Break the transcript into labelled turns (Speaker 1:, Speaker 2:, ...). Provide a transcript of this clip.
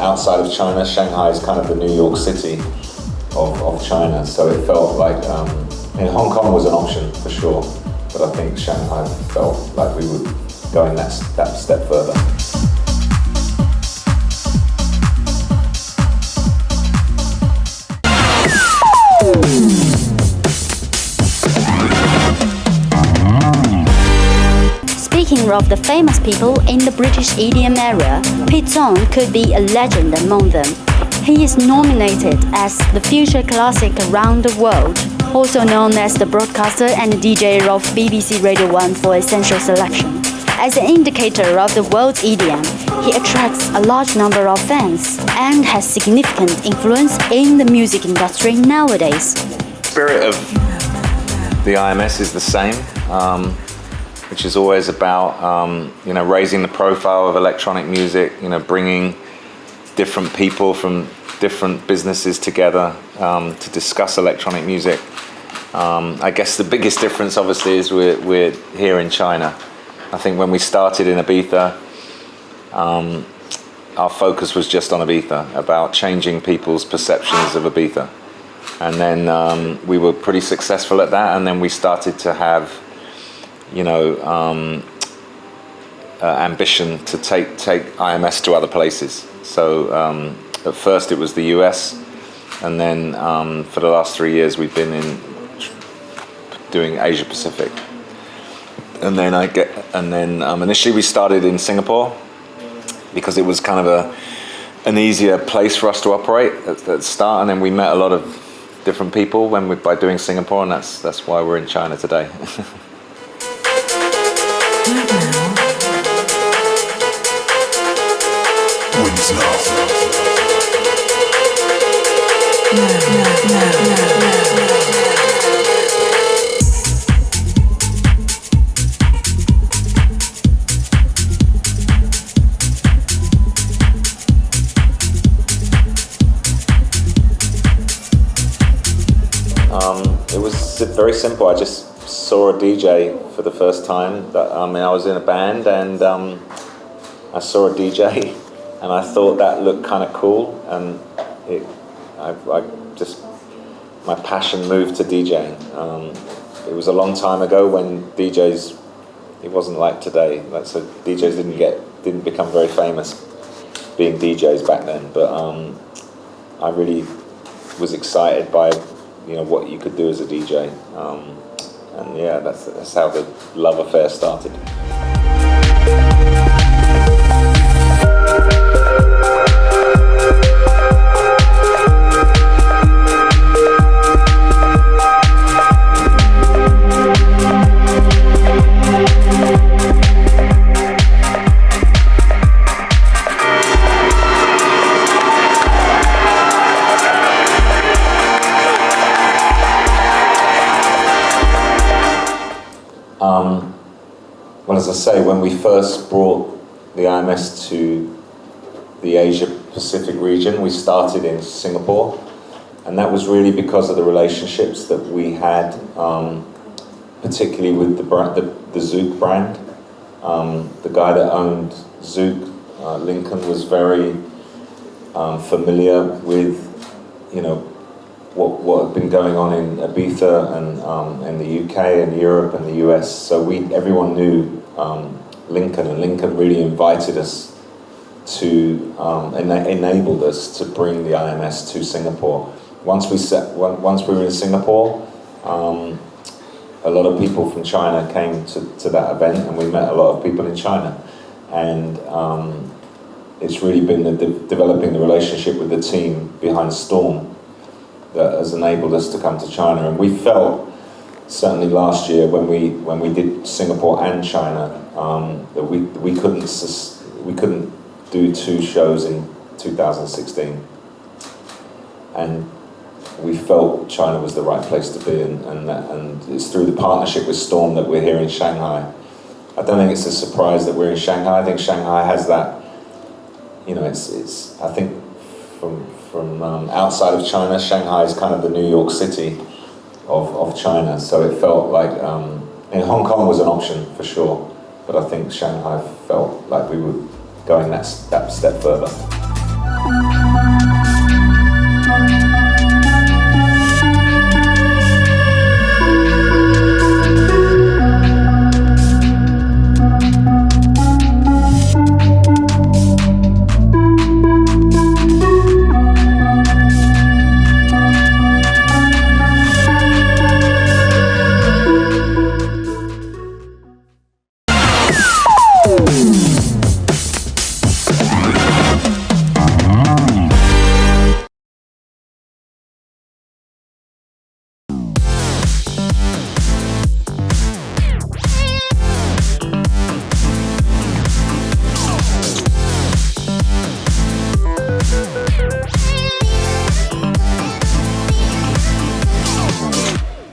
Speaker 1: outside of China, Shanghai is kind of the New York City of China, so it felt like, Hong Kong was an option for sure, but I think Shanghai felt like we were going that step further.
Speaker 2: Speaking of the famous people in the British EDM area, Tong could be a legend among them. He is nominated as the Future Classic Around the World, also known as the broadcaster and DJ of BBC Radio 1 for Essential Selection. As an indicator of the world's EDM, he attracts a large number of fans and has significant influence in the music industry nowadays.
Speaker 1: The spirit of the IMS is the same, which is always about raising the profile of electronic music, bringing different people from different businesses together to discuss electronic music. I guess the biggest difference obviously is we're here in China. I think when we started in Ibiza, our focus was just on Ibiza, about changing people's perceptions of Ibiza. And then we were pretty successful at that, and then we started to have ambition to take IMS to other places. So at first it was the US, and then for the last 3 years we've been doing Asia Pacific. And then initially we started in Singapore because it was kind of an easier place for us to operate at the start, and then we met a lot of different people by doing Singapore, and that's why we're in China today. It was very simple. I just saw a DJ for the first time. I was in a band, and I saw a DJ, and I thought that looked kind of cool, and my passion moved to DJing. It was a long time ago when DJs, it wasn't like today. So DJs didn't become very famous being DJs back then. But I really was excited by what you could do as a DJ, and yeah, that's how the love affair started. Well, as I say, when we first brought the IMS to the Asia Pacific region, we started in Singapore, and that was really because of the relationships that we had, particularly with the Zouk brand. The guy that owned Zouk, Lincoln, was very familiar with what had been going on in Ibiza and in the UK and Europe and the US. So everyone knew Lincoln, and Lincoln really invited us to enabled us to bring the IMS to Singapore. Once we were in Singapore, a lot of people from China came to that event, and we met a lot of people in China. And it's really been developing the relationship with the team behind Storm that has enabled us to come to China. And we felt, certainly last year when we did Singapore and China, that we couldn't do 2 shows in 2016, and we felt China was the right place to be, and it's through the partnership with Storm that we're here in Shanghai. I don't think it's a surprise that we're in Shanghai. I think Shanghai has that, it's I think from outside of China, Shanghai is kind of the New York City of China, so it felt like Hong Kong was an option for sure, but I think Shanghai felt like we were going that step further.